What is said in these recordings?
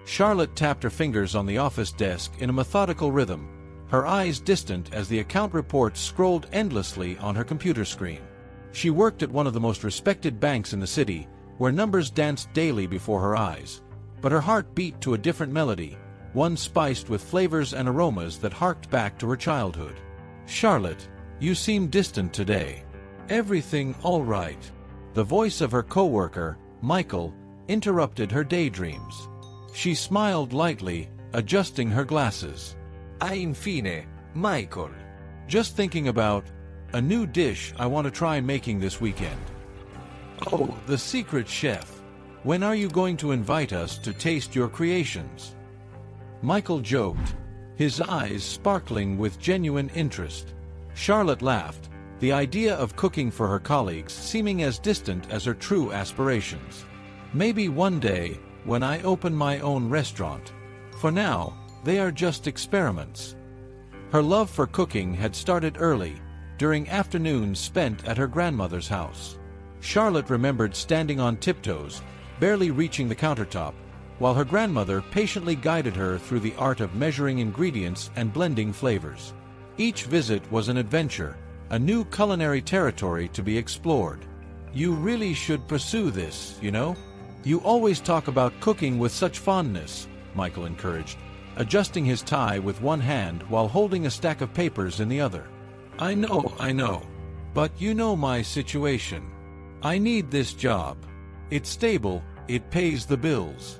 Charlotte tapped her fingers on the office desk in a methodical rhythm, her eyes distant as the account reports scrolled endlessly on her computer screen. She worked at one of the most respected banks in the city, where numbers danced daily before her eyes. But her heart beat to a different melody, one spiced with flavors and aromas that harked back to her childhood. "Charlotte, you seem distant today. Everything all right?" The voice of her coworker, Michael, interrupted her daydreams. She smiled lightly, adjusting her glasses. Infine, Michael. "Just thinking about a new dish I want to try making this weekend." "Oh, the secret chef. When are you going to invite us to taste your creations?" Michael joked, his eyes sparkling with genuine interest. Charlotte laughed, the idea of cooking for her colleagues seeming as distant as her true aspirations. "Maybe one day, when I open my own restaurant. For now, they are just experiments." Her love for cooking had started early, during afternoons spent at her grandmother's house. Charlotte remembered standing on tiptoes, barely reaching the countertop, while her grandmother patiently guided her through the art of measuring ingredients and blending flavors. Each visit was an adventure, a new culinary territory to be explored. "You really should pursue this, you know? You always talk about cooking with such fondness," Michael encouraged, adjusting his tie with one hand while holding a stack of papers in the other. I know. But you know my situation. I need this job. It's stable, it pays the bills."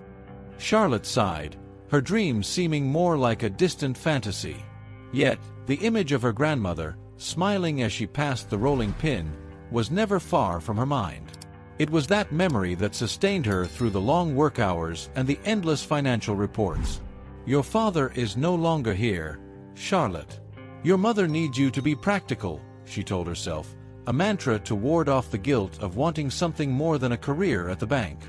Charlotte sighed, her dreams seeming more like a distant fantasy. Yet, the image of her grandmother, smiling as she passed the rolling pin, was never far from her mind. It was that memory that sustained her through the long work hours and the endless financial reports. "Your father is no longer here, Charlotte. Your mother needs you to be practical," she told herself, a mantra to ward off the guilt of wanting something more than a career at the bank.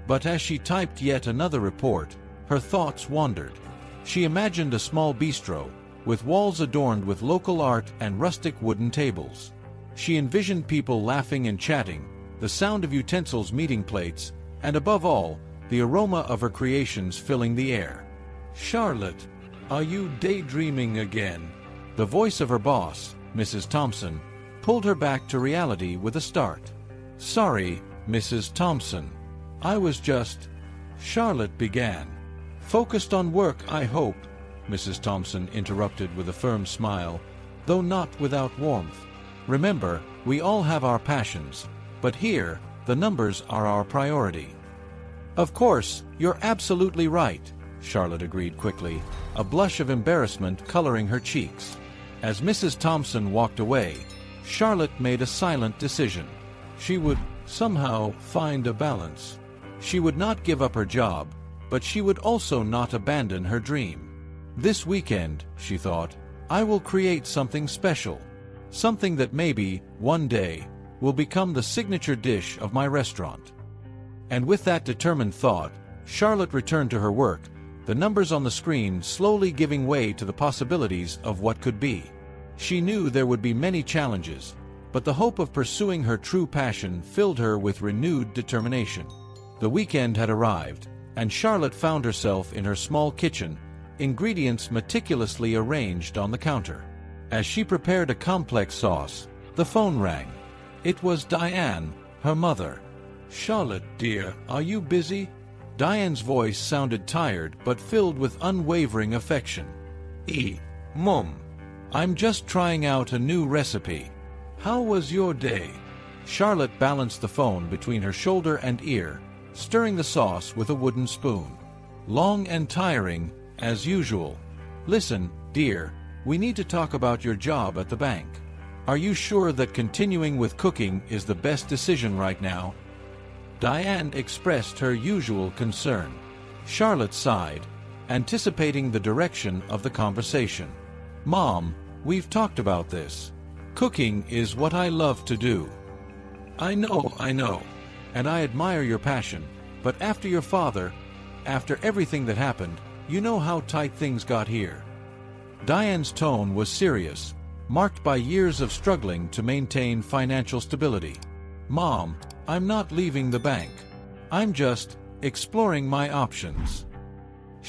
But as she typed yet another report, her thoughts wandered. She imagined a small bistro, with walls adorned with local art and rustic wooden tables. She envisioned people laughing and chatting, the sound of utensils meeting plates, and above all, the aroma of her creations filling the air. "Charlotte, are you daydreaming again?" The voice of her boss, Mrs. Thompson, pulled her back to reality with a start. "Sorry, Mrs. Thompson. I was just—" Charlotte began. "Focused on work, I hope," Mrs. Thompson interrupted with a firm smile, though not without warmth. "Remember, we all have our passions, but here, the numbers are our priority." "Of course, you're absolutely right," Charlotte agreed quickly, a blush of embarrassment coloring her cheeks. As Mrs. Thompson walked away, Charlotte made a silent decision. She would somehow find a balance. She would not give up her job, but she would also not abandon her dream. "This weekend," she thought, "I will create something special. Something that maybe, one day, will become the signature dish of my restaurant." And with that determined thought, Charlotte returned to her work, the numbers on the screen slowly giving way to the possibilities of what could be. She knew there would be many challenges, but the hope of pursuing her true passion filled her with renewed determination. The weekend had arrived, and Charlotte found herself in her small kitchen, ingredients meticulously arranged on the counter. As she prepared a complex sauce, the phone rang. It was Diane, her mother. "Charlotte, dear, are you busy?" Diane's voice sounded tired but filled with unwavering affection. Mom. I'm just trying out a new recipe. How was your day?" Charlotte balanced the phone between her shoulder and ear, stirring the sauce with a wooden spoon. "Long and tiring, as usual. Listen, dear, we need to talk about your job at the bank. Are you sure that continuing with cooking is the best decision right now?" Diane expressed her usual concern. Charlotte sighed, anticipating the direction of the conversation. "Mom, we've talked about this. Cooking is what I love to do." I know, and I admire your passion, but after your father, after everything that happened, you know how tight things got here." Diane's tone was serious, marked by years of struggling to maintain financial stability. "Mom, I'm not leaving the bank. I'm just exploring my options."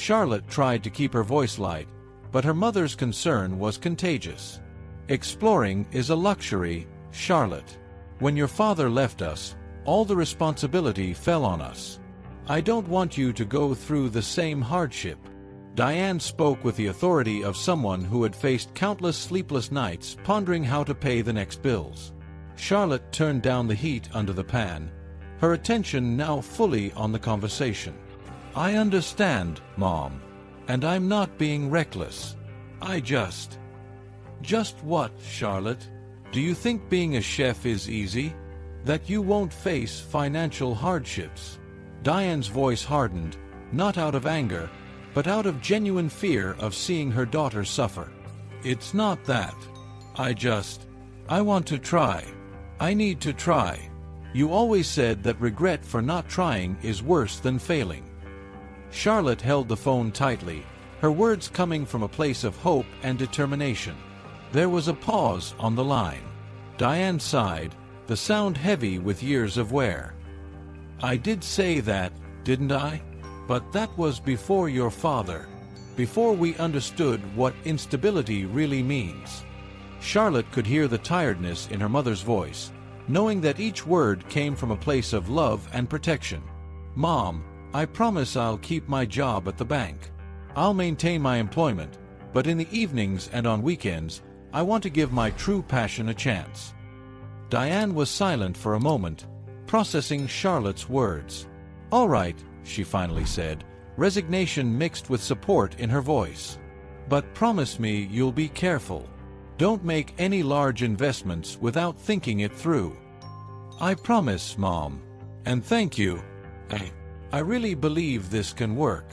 Charlotte tried to keep her voice light, but her mother's concern was contagious. Exploring is a luxury, Charlotte. When your father left us, all the responsibility fell on us. I don't want you to go through the same hardship. Diane spoke with the authority of someone who had faced countless sleepless nights pondering how to pay the next bills. Charlotte turned down the heat under the pan, her attention now fully on the conversation. I understand, Mom, and I'm not being reckless. Just what, Charlotte? Do you think being a chef is easy? That you won't face financial hardships? Diane's voice hardened, not out of anger, but out of genuine fear of seeing her daughter suffer. It's not that. I want to try. I need to try. You always said that regret for not trying is worse than failing. Charlotte held the phone tightly, her words coming from a place of hope and determination. There was a pause on the line. Diane sighed, the sound heavy with years of wear. I did say that, didn't I? But that was before your father. Before we understood what instability really means. Charlotte could hear the tiredness in her mother's voice, knowing that each word came from a place of love and protection. Mom, I promise I'll keep my job at the bank. I'll maintain my employment, but in the evenings and on weekends, I want to give my true passion a chance. Diane was silent for a moment, processing Charlotte's words. All right, she finally said, resignation mixed with support in her voice. But promise me you'll be careful. Don't make any large investments without thinking it through. I promise, Mom. And thank you. I really believe this can work.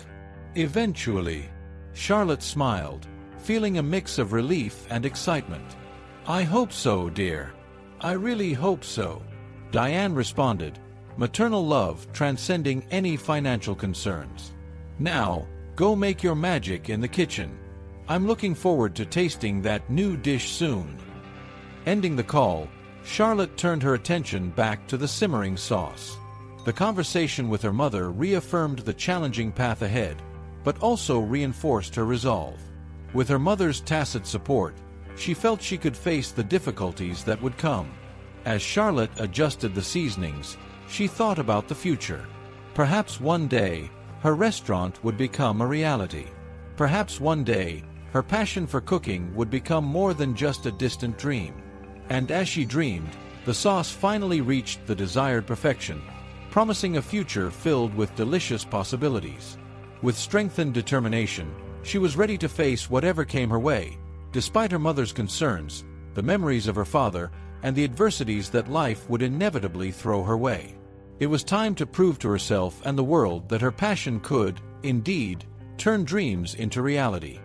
Eventually. Charlotte smiled, feeling a mix of relief and excitement. I hope so, dear. I really hope so. Diane responded, maternal love transcending any financial concerns. Now, go make your magic in the kitchen. I'm looking forward to tasting that new dish soon. Ending the call, Charlotte turned her attention back to the simmering sauce. The conversation with her mother reaffirmed the challenging path ahead, but also reinforced her resolve. With her mother's tacit support, she felt she could face the difficulties that would come. As Charlotte adjusted the seasonings, she thought about the future. Perhaps one day, her restaurant would become a reality. Perhaps one day, her passion for cooking would become more than just a distant dream. And as she dreamed, the sauce finally reached the desired perfection, promising a future filled with delicious possibilities. With strengthened determination, she was ready to face whatever came her way, despite her mother's concerns, the memories of her father, and the adversities that life would inevitably throw her way. It was time to prove to herself and the world that her passion could, indeed, turn dreams into reality.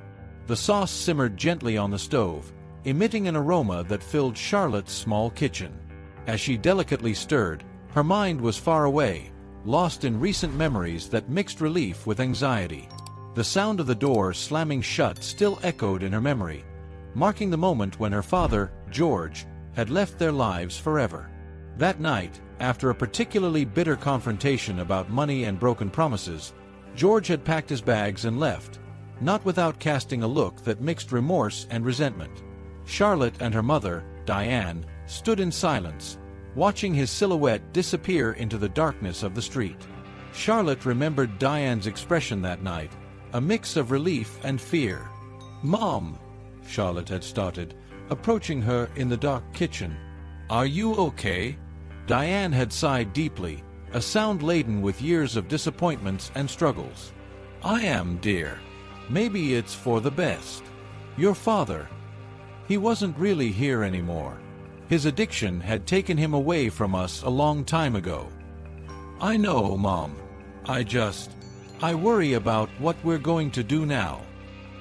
The sauce simmered gently on the stove, emitting an aroma that filled Charlotte's small kitchen. As she delicately stirred, her mind was far away, lost in recent memories that mixed relief with anxiety. The sound of the door slamming shut still echoed in her memory, marking the moment when her father, George, had left their lives forever. That night, after a particularly bitter confrontation about money and broken promises, George had packed his bags and left, not without casting a look that mixed remorse and resentment. Charlotte and her mother, Diane, stood in silence, watching his silhouette disappear into the darkness of the street. Charlotte remembered Diane's expression that night, a mix of relief and fear. "Mom," Charlotte had started, approaching her in the dark kitchen. "Are you okay?" Diane had sighed deeply, a sound laden with years of disappointments and struggles. "I am, dear. Maybe it's for the best. Your father, he wasn't really here anymore. His addiction had taken him away from us a long time ago." "I know, Mom. I worry about what we're going to do now."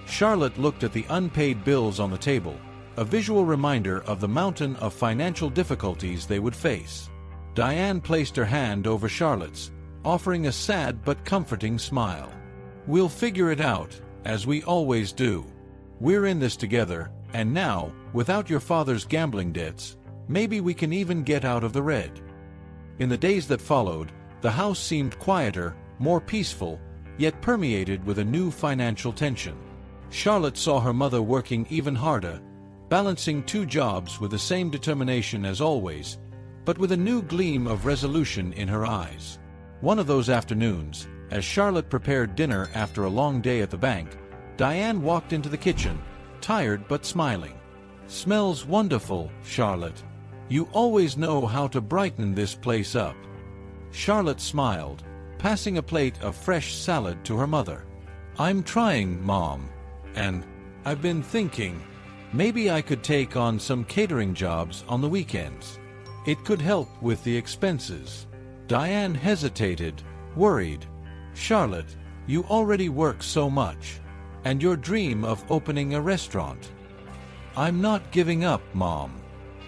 Charlotte looked at the unpaid bills on the table, a visual reminder of the mountain of financial difficulties they would face. Diane placed her hand over Charlotte's, offering a sad but comforting smile. "We'll figure it out, as we always do. We're in this together, and now, without your father's gambling debts, maybe we can even get out of the red." In the days that followed, the house seemed quieter, more peaceful, yet permeated with a new financial tension. Charlotte saw her mother working even harder, balancing two jobs with the same determination as always, but with a new gleam of resolution in her eyes. One of those afternoons, as Charlotte prepared dinner after a long day at the bank, Diane walked into the kitchen, tired but smiling. "Smells wonderful, Charlotte. You always know how to brighten this place up." Charlotte smiled, passing a plate of fresh salad to her mother. "I'm trying, Mom. And I've been thinking, maybe I could take on some catering jobs on the weekends. It could help with the expenses." Diane hesitated, worried. "Charlotte, you already work so much. And your dream of opening a restaurant." "I'm not giving up, Mom.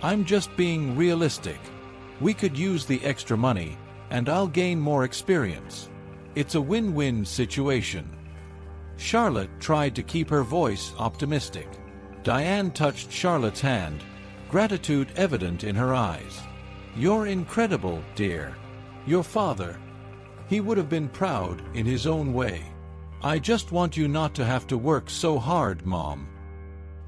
I'm just being realistic. We could use the extra money, and I'll gain more experience. It's a win-win situation." Charlotte tried to keep her voice optimistic. Diane touched Charlotte's hand, gratitude evident in her eyes. "You're incredible, dear. Your father, he would have been proud in his own way. I just want you not to have to work so hard, Mom,"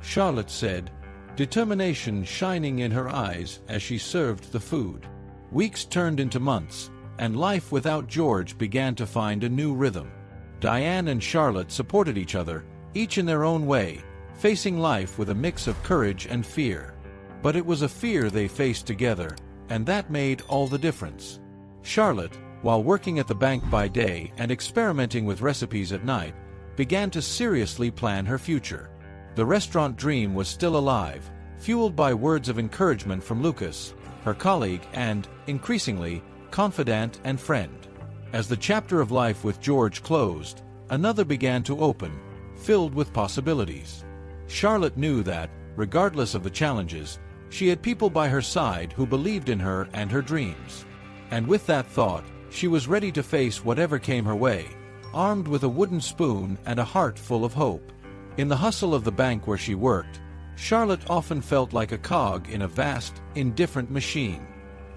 Charlotte said, determination shining in her eyes as she served the food. Weeks turned into months, and life without George began to find a new rhythm. Diane and Charlotte supported each other, each in their own way, facing life with a mix of courage and fear. But it was a fear they faced together, and that made all the difference. Charlotte, while working at the bank by day and experimenting with recipes at night, began to seriously plan her future. The restaurant dream was still alive, fueled by words of encouragement from Lucas, her colleague and, increasingly, confidant and friend. As the chapter of life with George closed, another began to open, filled with possibilities. Charlotte knew that, regardless of the challenges, she had people by her side who believed in her and her dreams. And with that thought, she was ready to face whatever came her way, armed with a wooden spoon and a heart full of hope. In the hustle of the bank where she worked, Charlotte often felt like a cog in a vast, indifferent machine.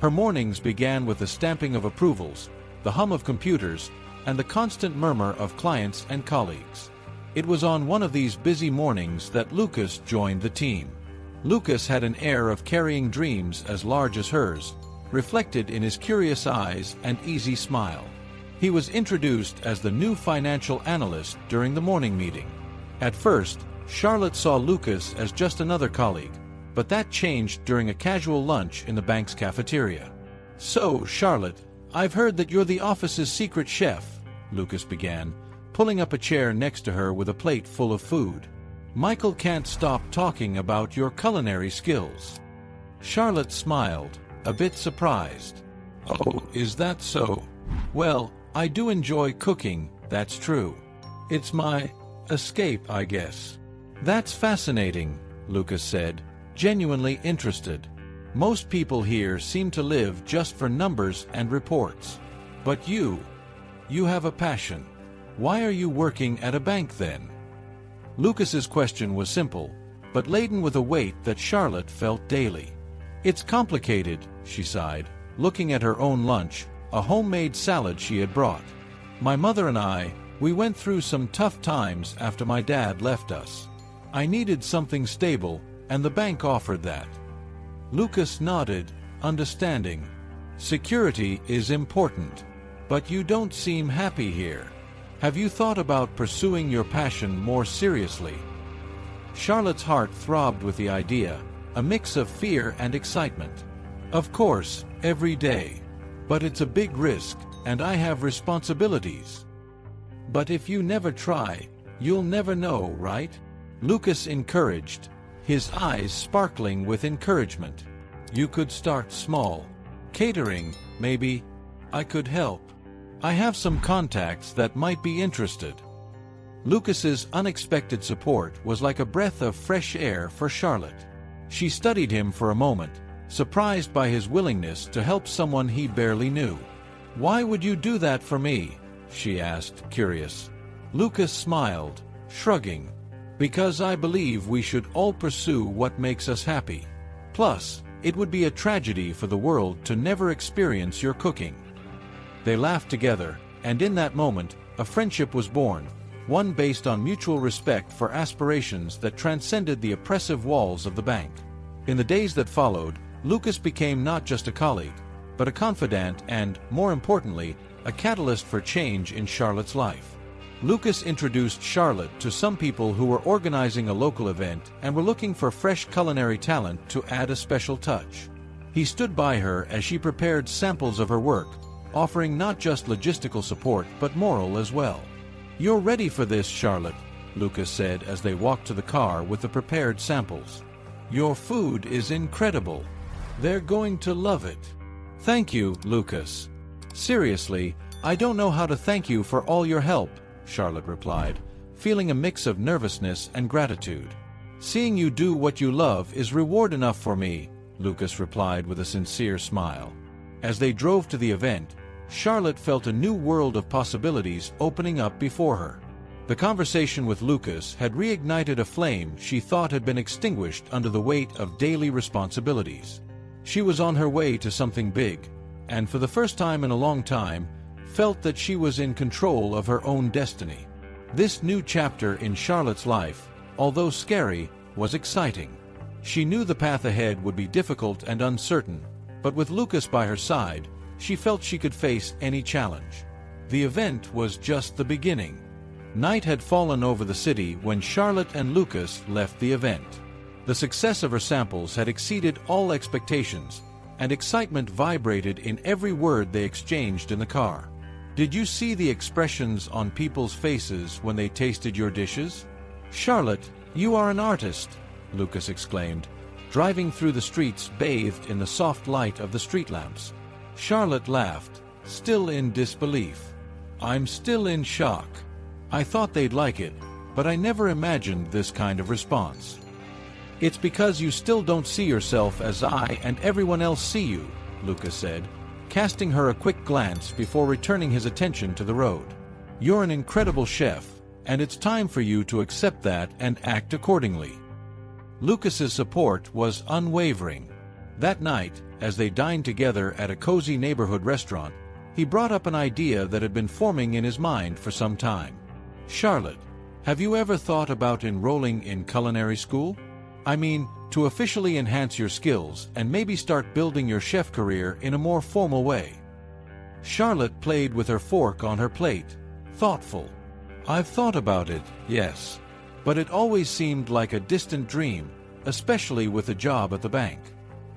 Her mornings began with the stamping of approvals, the hum of computers, and the constant murmur of clients and colleagues. It was on one of these busy mornings that Lucas joined the team. Lucas had an air of carrying dreams as large as hers, reflected in his curious eyes and easy smile. He was introduced as the new financial analyst during the morning meeting. At first, Charlotte saw Lucas as just another colleague, but that changed during a casual lunch in the bank's cafeteria. "So, Charlotte, I've heard that you're the office's secret chef," Lucas began, pulling up a chair next to her with a plate full of food. "Michael can't stop talking about your culinary skills." Charlotte smiled, a bit surprised. "Oh, is that so? Well, I do enjoy cooking, that's true. It's my escape, I guess." "That's fascinating," Lucas said, genuinely interested. "Most people here seem to live just for numbers and reports. But you have a passion. Why are you working at a bank then?" Lucas's question was simple, but laden with a weight that Charlotte felt daily. "It's complicated," she sighed, looking at her own lunch, a homemade salad she had brought. "My mother and we went through some tough times after my dad left us. I needed something stable, and the bank offered that." Lucas nodded, understanding. "Security is important. But you don't seem happy here. Have you thought about pursuing your passion more seriously?" Charlotte's heart throbbed with the idea, a mix of fear and excitement. "Of course, every day. But it's a big risk, and I have responsibilities." "But if you never try, you'll never know, right?" Lucas encouraged, his eyes sparkling with encouragement. "You could start small. Catering, maybe. I could help. I have some contacts that might be interested." Lucas's unexpected support was like a breath of fresh air for Charlotte. She studied him for a moment, surprised by his willingness to help someone he barely knew. "Why would you do that for me?" she asked, curious. Lucas smiled, shrugging. "Because I believe we should all pursue what makes us happy. Plus, it would be a tragedy for the world to never experience your cooking." They laughed together, and in that moment, a friendship was born, one based on mutual respect for aspirations that transcended the oppressive walls of the bank. In the days that followed, Lucas became not just a colleague, but a confidant and, more importantly, a catalyst for change in Charlotte's life. Lucas introduced Charlotte to some people who were organizing a local event and were looking for fresh culinary talent to add a special touch. He stood by her as she prepared samples of her work, offering not just logistical support but moral as well. "You're ready for this, Charlotte," Lucas said as they walked to the car with the prepared samples. "Your food is incredible. They're going to love it." "Thank you, Lucas. Seriously, I don't know how to thank you for all your help," Charlotte replied, feeling a mix of nervousness and gratitude. "Seeing you do what you love is reward enough for me," Lucas replied with a sincere smile. As they drove to the event, Charlotte felt a new world of possibilities opening up before her. The conversation with Lucas had reignited a flame she thought had been extinguished under the weight of daily responsibilities. She was on her way to something big, and for the first time in a long time, felt that she was in control of her own destiny. This new chapter in Charlotte's life, although scary, was exciting. She knew the path ahead would be difficult and uncertain, but with Lucas by her side, she felt she could face any challenge. The event was just the beginning. Night had fallen over the city when Charlotte and Lucas left the event. The success of her samples had exceeded all expectations, and excitement vibrated in every word they exchanged in the car. "Did you see the expressions on people's faces when they tasted your dishes? Charlotte, you are an artist," Lucas exclaimed, driving through the streets bathed in the soft light of the street lamps. Charlotte laughed, still in disbelief. "I'm still in shock. I thought they'd like it, but I never imagined this kind of response." "It's because you still don't see yourself as I and everyone else see you," Lucas said, casting her a quick glance before returning his attention to the road. "You're an incredible chef, and it's time for you to accept that and act accordingly." Lucas's support was unwavering. That night, as they dined together at a cozy neighborhood restaurant, he brought up an idea that had been forming in his mind for some time. "Charlotte, have you ever thought about enrolling in culinary school? I mean, to officially enhance your skills and maybe start building your chef career in a more formal way." Charlotte played with her fork on her plate, thoughtful. "I've thought about it, yes. But it always seemed like a distant dream, especially with a job at the bank.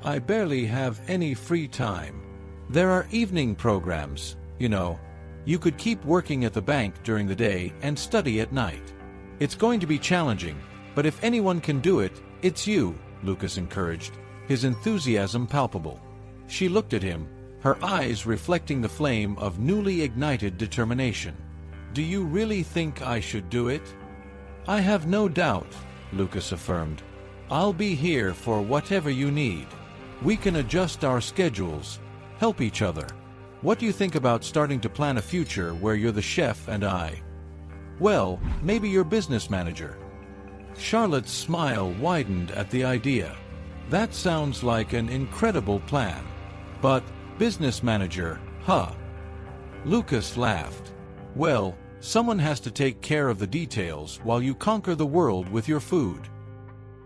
I barely have any free time. There are evening programs, you know. You could keep working at the bank during the day and study at night. It's going to be challenging, but if anyone can do it, it's you," Lucas encouraged, his enthusiasm palpable. She looked at him, her eyes reflecting the flame of newly ignited determination. "Do you really think I should do it?" "I have no doubt," Lucas affirmed. "I'll be here for whatever you need. We can adjust our schedules, help each other. What do you think about starting to plan a future where you're the chef and I? Well, maybe you're business manager." Charlotte's smile widened at the idea. "That sounds like an incredible plan. But, business manager, huh?" Lucas laughed. "Well, someone has to take care of the details while you conquer the world with your food."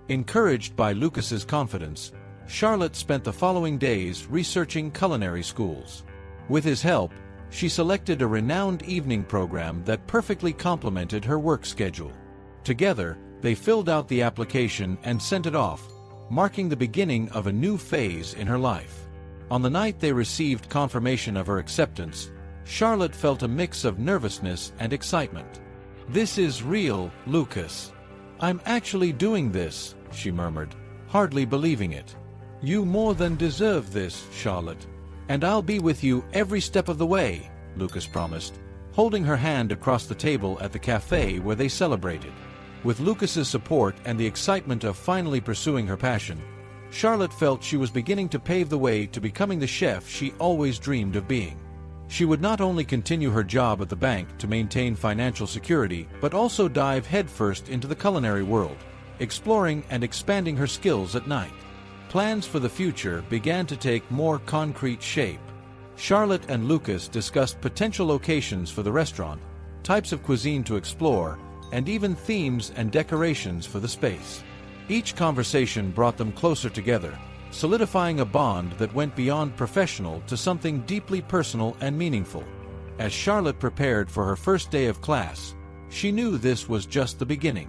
Encouraged by Lucas's confidence, Charlotte spent the following days researching culinary schools. With his help, she selected a renowned evening program that perfectly complemented her work schedule. Together, they filled out the application and sent it off, marking the beginning of a new phase in her life. On the night they received confirmation of her acceptance, Charlotte felt a mix of nervousness and excitement. "This is real, Lucas. I'm actually doing this," she murmured, hardly believing it. "You more than deserve this, Charlotte. And I'll be with you every step of the way," Lucas promised, holding her hand across the table at the cafe where they celebrated. With Lucas's support and the excitement of finally pursuing her passion, Charlotte felt she was beginning to pave the way to becoming the chef she always dreamed of being. She would not only continue her job at the bank to maintain financial security, but also dive headfirst into the culinary world, exploring and expanding her skills at night. Plans for the future began to take more concrete shape. Charlotte and Lucas discussed potential locations for the restaurant, types of cuisine to explore, and even themes and decorations for the space. Each conversation brought them closer together, solidifying a bond that went beyond professional to something deeply personal and meaningful. As Charlotte prepared for her first day of class, she knew this was just the beginning.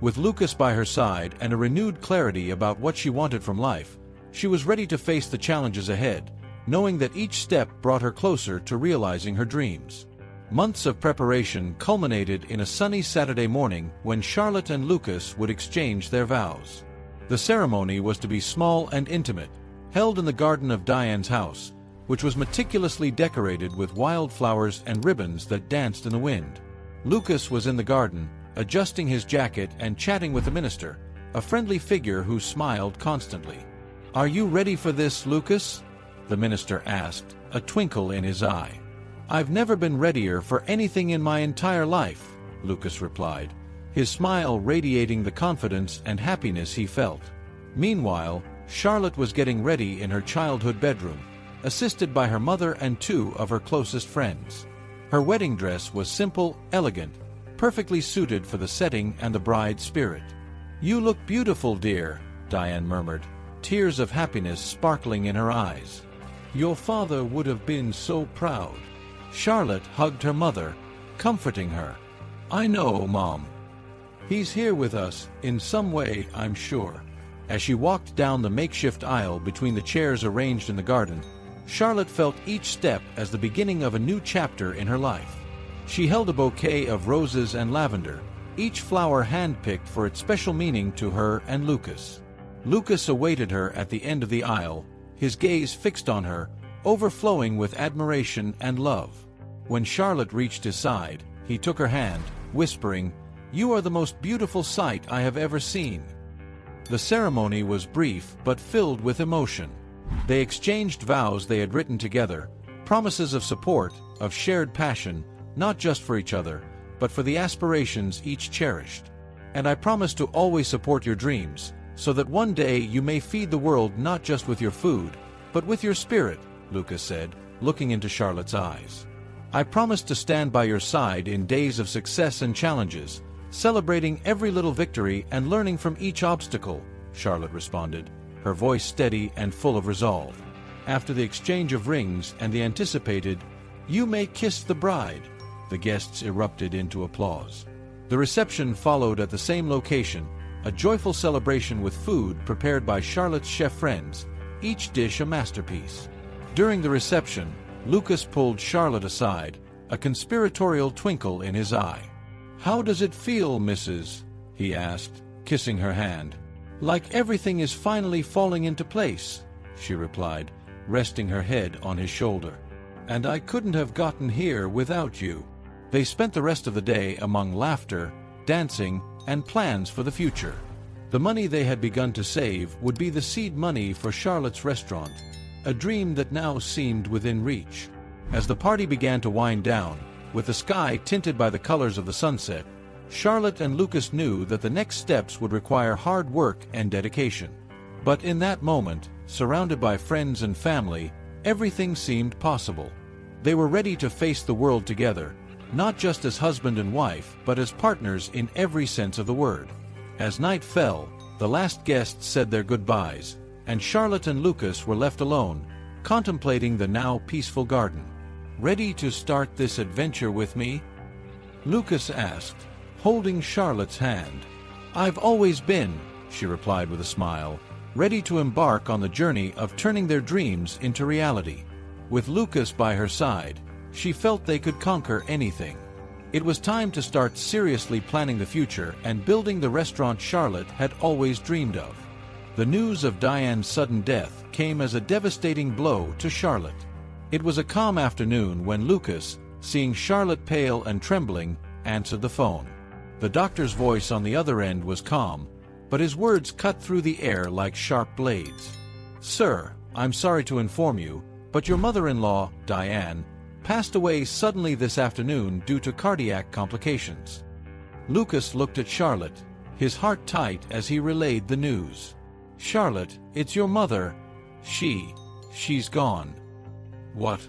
With Lucas by her side and a renewed clarity about what she wanted from life, she was ready to face the challenges ahead, knowing that each step brought her closer to realizing her dreams. Months of preparation culminated in a sunny Saturday morning when Charlotte and Lucas would exchange their vows. The ceremony was to be small and intimate, held in the garden of Diane's house, which was meticulously decorated with wildflowers and ribbons that danced in the wind. Lucas was in the garden, adjusting his jacket and chatting with the minister, a friendly figure who smiled constantly. "Are you ready for this, Lucas?" the minister asked, a twinkle in his eye. "I've never been readier for anything in my entire life," Lucas replied, his smile radiating the confidence and happiness he felt. Meanwhile, Charlotte was getting ready in her childhood bedroom, assisted by her mother and two of her closest friends. Her wedding dress was simple, elegant, perfectly suited for the setting and the bride's spirit. "You look beautiful, dear," Diane murmured, tears of happiness sparkling in her eyes. "Your father would have been so proud." Charlotte hugged her mother, comforting her. "I know, Mom. He's here with us, in some way, I'm sure." As she walked down the makeshift aisle between the chairs arranged in the garden, Charlotte felt each step as the beginning of a new chapter in her life. She held a bouquet of roses and lavender, each flower hand-picked for its special meaning to her and Lucas. Lucas awaited her at the end of the aisle, his gaze fixed on her, overflowing with admiration and love. When Charlotte reached his side, he took her hand, whispering, "You are the most beautiful sight I have ever seen." The ceremony was brief but filled with emotion. They exchanged vows they had written together, promises of support, of shared passion, not just for each other, but for the aspirations each cherished. "And I promise to always support your dreams, so that one day you may feed the world not just with your food, but with your spirit," Lucas said, looking into Charlotte's eyes. "I promise to stand by your side in days of success and challenges, celebrating every little victory and learning from each obstacle," Charlotte responded, her voice steady and full of resolve. After the exchange of rings and the anticipated, "You may kiss the bride," the guests erupted into applause. The reception followed at the same location, a joyful celebration with food prepared by Charlotte's chef friends, each dish a masterpiece. During the reception, Lucas pulled Charlotte aside, a conspiratorial twinkle in his eye. "How does it feel, Mrs.?" he asked, kissing her hand. "Like everything is finally falling into place," she replied, resting her head on his shoulder. "And I couldn't have gotten here without you." They spent the rest of the day among laughter, dancing, and plans for the future. The money they had begun to save would be the seed money for Charlotte's restaurant, a dream that now seemed within reach. As the party began to wind down, with the sky tinted by the colors of the sunset, Charlotte and Lucas knew that the next steps would require hard work and dedication. But in that moment, surrounded by friends and family, everything seemed possible. They were ready to face the world together, not just as husband and wife, but as partners in every sense of the word. As night fell, the last guests said their goodbyes, and Charlotte and Lucas were left alone, contemplating the now peaceful garden. "Ready to start this adventure with me?" Lucas asked, holding Charlotte's hand. "I've always been," she replied with a smile, ready to embark on the journey of turning their dreams into reality. With Lucas by her side, she felt they could conquer anything. It was time to start seriously planning the future and building the restaurant Charlotte had always dreamed of. The news of Diane's sudden death came as a devastating blow to Charlotte. It was a calm afternoon when Lucas, seeing Charlotte pale and trembling, answered the phone. The doctor's voice on the other end was calm, but his words cut through the air like sharp blades. "Sir, I'm sorry to inform you, but your mother-in-law, Diane, passed away suddenly this afternoon due to cardiac complications." Lucas looked at Charlotte, his heart tight as he relayed the news. "Charlotte, it's your mother. She's gone." "What?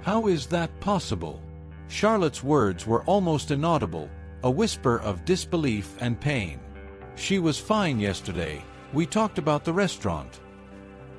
How is that possible?" Charlotte's words were almost inaudible, a whisper of disbelief and pain. She was fine yesterday. We talked about the restaurant.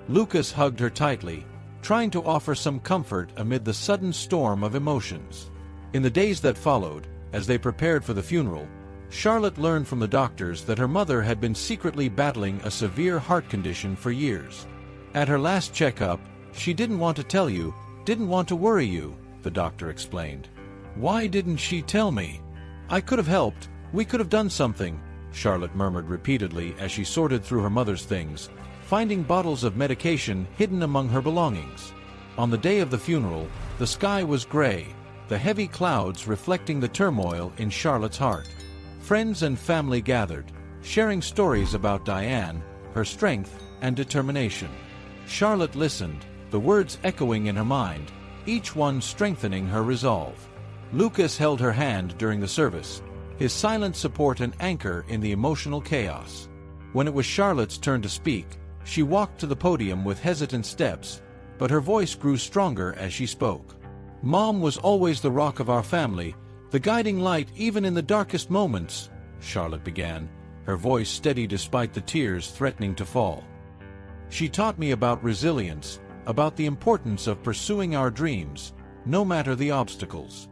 Lucas hugged her tightly, trying to offer some comfort amid the sudden storm of emotions. In the days that followed, as they prepared for the funeral, Charlotte learned from the doctors that her mother had been secretly battling a severe heart condition for years. At her last checkup, she didn't want to tell you, didn't want to worry you, the doctor explained. Why didn't she tell me? I could have helped, we could have done something, Charlotte murmured repeatedly as she sorted through her mother's things, finding bottles of medication hidden among her belongings. On the day of the funeral, the sky was gray, the heavy clouds reflecting the turmoil in Charlotte's heart. Friends and family gathered, sharing stories about Diane, her strength and determination. Charlotte listened, the words echoing in her mind, each one strengthening her resolve. Lucas held her hand during the service, his silent support an anchor in the emotional chaos. When it was Charlotte's turn to speak, she walked to the podium with hesitant steps, but her voice grew stronger as she spoke. Mom was always the rock of our family, the guiding light even in the darkest moments, Charlotte began, her voice steady despite the tears threatening to fall. She taught me about resilience, about the importance of pursuing our dreams, no matter the obstacles.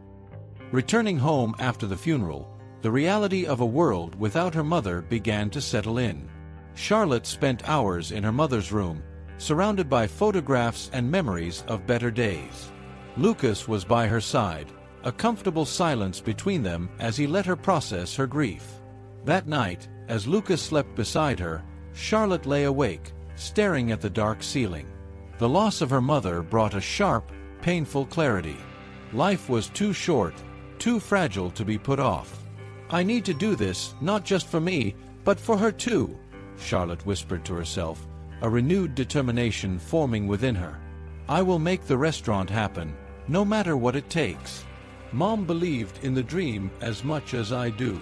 Returning home after the funeral, the reality of a world without her mother began to settle in. Charlotte spent hours in her mother's room, surrounded by photographs and memories of better days. Lucas was by her side, a comfortable silence between them as he let her process her grief. That night, as Lucas slept beside her, Charlotte lay awake, staring at the dark ceiling. The loss of her mother brought a sharp, painful clarity. Life was too short, too fragile to be put off. I need to do this, not just for me, but for her too, Charlotte whispered to herself, a renewed determination forming within her. I will make the restaurant happen, no matter what it takes. Mom believed in the dream as much as I do.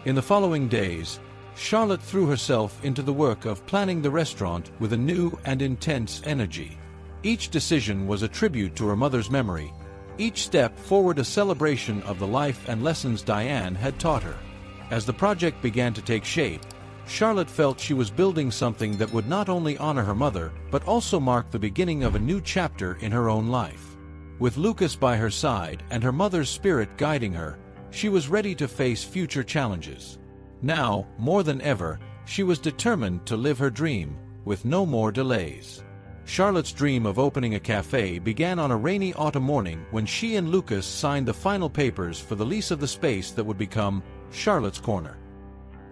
In the following days, Charlotte threw herself into the work of planning the restaurant with a new and intense energy. Each decision was a tribute to her mother's memory, each step forward a celebration of the life and lessons Diane had taught her. As the project began to take shape, Charlotte felt she was building something that would not only honor her mother, but also mark the beginning of a new chapter in her own life. With Lucas by her side and her mother's spirit guiding her, she was ready to face future challenges. Now, more than ever, she was determined to live her dream, with no more delays. Charlotte's dream of opening a cafe began on a rainy autumn morning when she and Lucas signed the final papers for the lease of the space that would become Charlotte's Corner.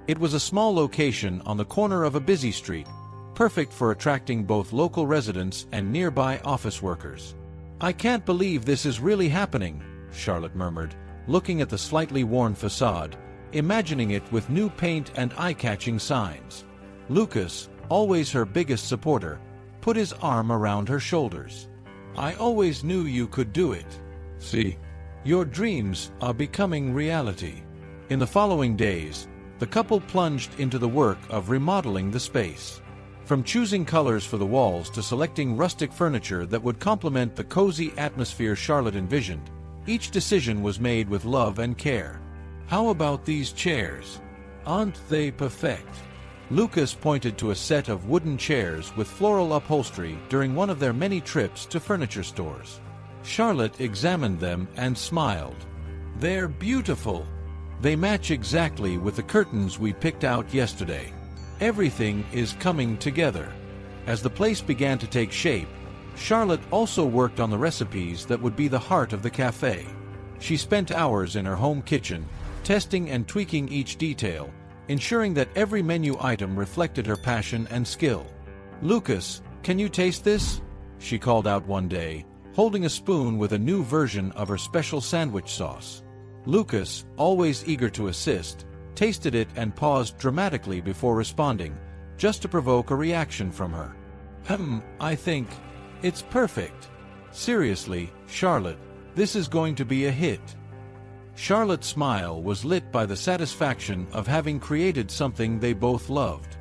It was a small location on the corner of a busy street, perfect for attracting both local residents and nearby office workers. I can't believe this is really happening, Charlotte murmured, looking at the slightly worn facade, imagining it with new paint and eye-catching signs. Lucas, always her biggest supporter, put his arm around her shoulders. I always knew you could do it. See, your dreams are becoming reality. In the following days, the couple plunged into the work of remodeling the space. From choosing colors for the walls to selecting rustic furniture that would complement the cozy atmosphere Charlotte envisioned, each decision was made with love and care. How about these chairs? Aren't they perfect? Lucas pointed to a set of wooden chairs with floral upholstery during one of their many trips to furniture stores. Charlotte examined them and smiled. They're beautiful. They match exactly with the curtains we picked out yesterday. Everything is coming together. As the place began to take shape, Charlotte also worked on the recipes that would be the heart of the cafe. She spent hours in her home kitchen, testing and tweaking each detail, ensuring that every menu item reflected her passion and skill. Lucas, can you taste this? She called out one day, holding a spoon with a new version of her special sandwich sauce. Lucas, always eager to assist, tasted it and paused dramatically before responding, just to provoke a reaction from her. I think it's perfect. Seriously, Charlotte, this is going to be a hit. Charlotte's smile was lit by the satisfaction of having created something they both loved.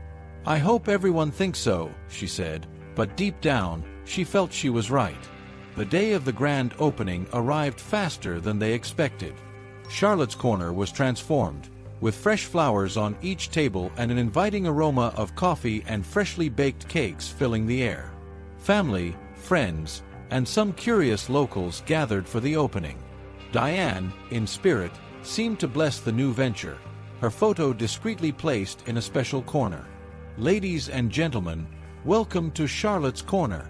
I hope everyone thinks so, she said, but deep down, she felt she was right. The day of the grand opening arrived faster than they expected. Charlotte's corner was transformed, with fresh flowers on each table and an inviting aroma of coffee and freshly baked cakes filling the air. Family, friends, and some curious locals gathered for the opening. Diane, in spirit, seemed to bless the new venture, her photo discreetly placed in a special corner. "Ladies and gentlemen, welcome to Charlotte's Corner,"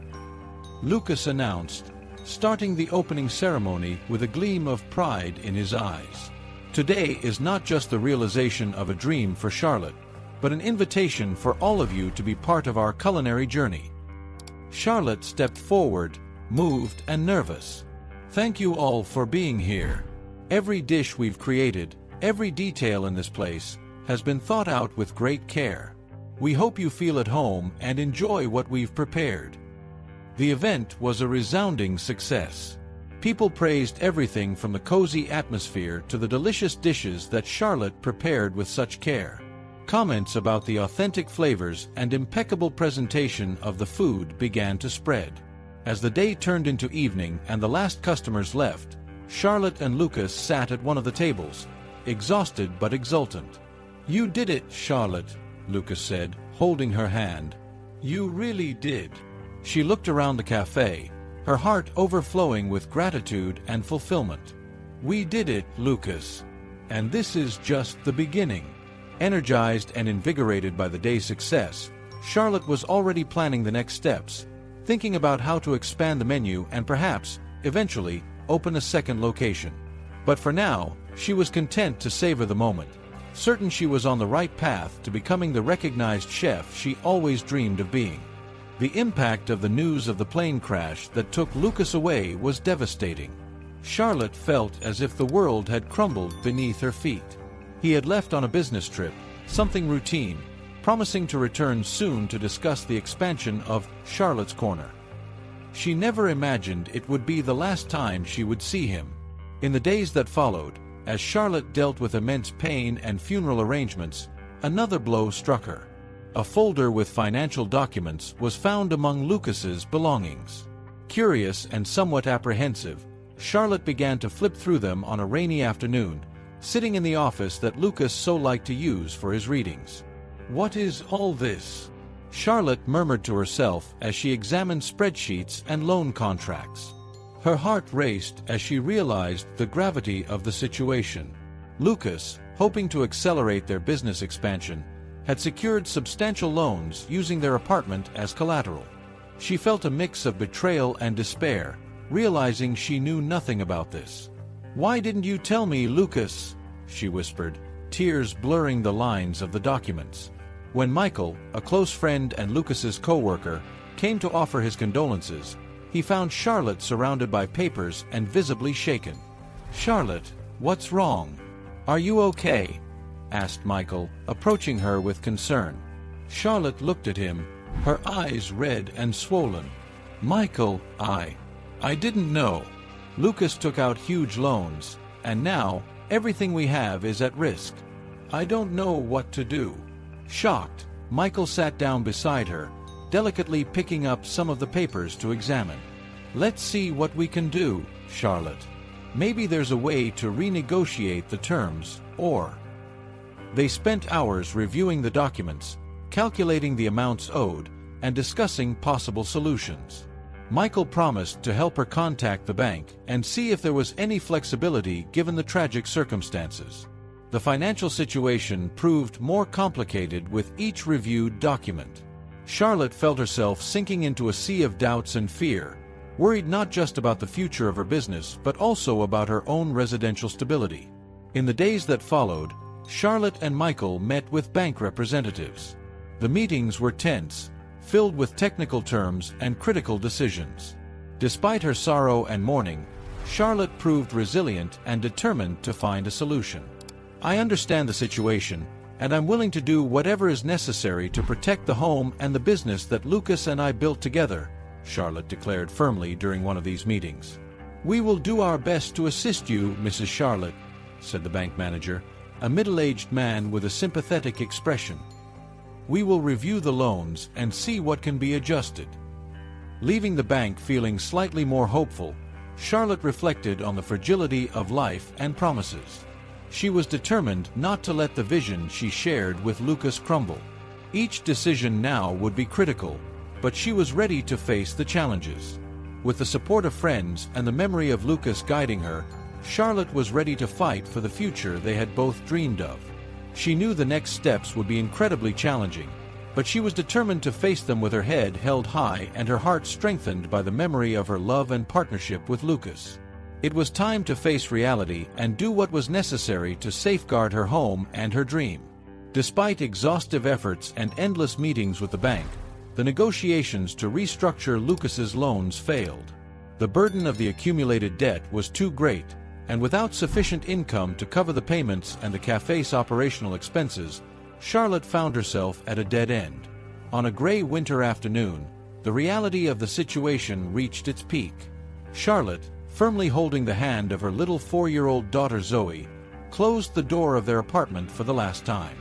Lucas announced, starting the opening ceremony with a gleam of pride in his eyes. Today is not just the realization of a dream for Charlotte, but an invitation for all of you to be part of our culinary journey. Charlotte stepped forward, moved and nervous. "Thank you all for being here. Every dish we've created, every detail in this place, has been thought out with great care. We hope you feel at home and enjoy what we've prepared." The event was a resounding success. People praised everything from the cozy atmosphere to the delicious dishes that Charlotte prepared with such care. Comments about the authentic flavors and impeccable presentation of the food began to spread. As the day turned into evening and the last customers left, Charlotte and Lucas sat at one of the tables, exhausted but exultant. "You did it, Charlotte," Lucas said, holding her hand. "You really did." She looked around the cafe, her heart overflowing with gratitude and fulfillment. "We did it, Lucas. And this is just the beginning." Energized and invigorated by the day's success, Charlotte was already planning the next steps, thinking about how to expand the menu and perhaps, eventually, open a second location. But for now, she was content to savor the moment, certain she was on the right path to becoming the recognized chef she always dreamed of being. The impact of the news of the plane crash that took Lucas away was devastating. Charlotte felt as if the world had crumbled beneath her feet. He had left on a business trip, something routine, promising to return soon to discuss the expansion of Charlotte's Corner. She never imagined it would be the last time she would see him. In the days that followed, as Charlotte dealt with immense pain and funeral arrangements, another blow struck her. A folder with financial documents was found among Lucas's belongings. Curious and somewhat apprehensive, Charlotte began to flip through them on a rainy afternoon, sitting in the office that Lucas so liked to use for his readings. "What is all this?" Charlotte murmured to herself as she examined spreadsheets and loan contracts. Her heart raced as she realized the gravity of the situation. Lucas, hoping to accelerate their business expansion, had secured substantial loans using their apartment as collateral. She felt a mix of betrayal and despair, realizing she knew nothing about this. "Why didn't you tell me, Lucas?" she whispered, tears blurring the lines of the documents. When Michael, a close friend and Lucas's co-worker, came to offer his condolences, he found Charlotte surrounded by papers and visibly shaken. "Charlotte, what's wrong? Are you okay?" asked Michael, approaching her with concern. Charlotte looked at him, her eyes red and swollen. "Michael, I didn't know. Lucas took out huge loans, and now everything we have is at risk. I don't know what to do." Shocked, Michael sat down beside her, delicately picking up some of the papers to examine. "Let's see what we can do, Charlotte. Maybe there's a way to renegotiate the terms, or..." They spent hours reviewing the documents, calculating the amounts owed, and discussing possible solutions. Michael promised to help her contact the bank and see if there was any flexibility given the tragic circumstances. The financial situation proved more complicated with each reviewed document. Charlotte felt herself sinking into a sea of doubts and fear, worried not just about the future of her business but also about her own residential stability. In the days that followed, Charlotte and Michael met with bank representatives. The meetings were tense, filled with technical terms and critical decisions. Despite her sorrow and mourning, Charlotte proved resilient and determined to find a solution. "I understand the situation, and I'm willing to do whatever is necessary to protect the home and the business that Lucas and I built together," Charlotte declared firmly during one of these meetings. "We will do our best to assist you, Mrs. Charlotte," said the bank manager, a middle-aged man with a sympathetic expression. "We will review the loans and see what can be adjusted." Leaving the bank feeling slightly more hopeful, Charlotte reflected on the fragility of life and promises. She was determined not to let the vision she shared with Lucas crumble. Each decision now would be critical, but she was ready to face the challenges. With the support of friends and the memory of Lucas guiding her, Charlotte was ready to fight for the future they had both dreamed of. She knew the next steps would be incredibly challenging, but she was determined to face them with her head held high and her heart strengthened by the memory of her love and partnership with Lucas. It was time to face reality and do what was necessary to safeguard her home and her dream. Despite exhaustive efforts and endless meetings with the bank, the negotiations to restructure Lucas's loans failed. The burden of the accumulated debt was too great, and without sufficient income to cover the payments and the cafe's operational expenses, Charlotte found herself at a dead end. On a gray winter afternoon, the reality of the situation reached its peak. Charlotte, firmly holding the hand of her little 4-year-old daughter Zoe, closed the door of their apartment for the last time.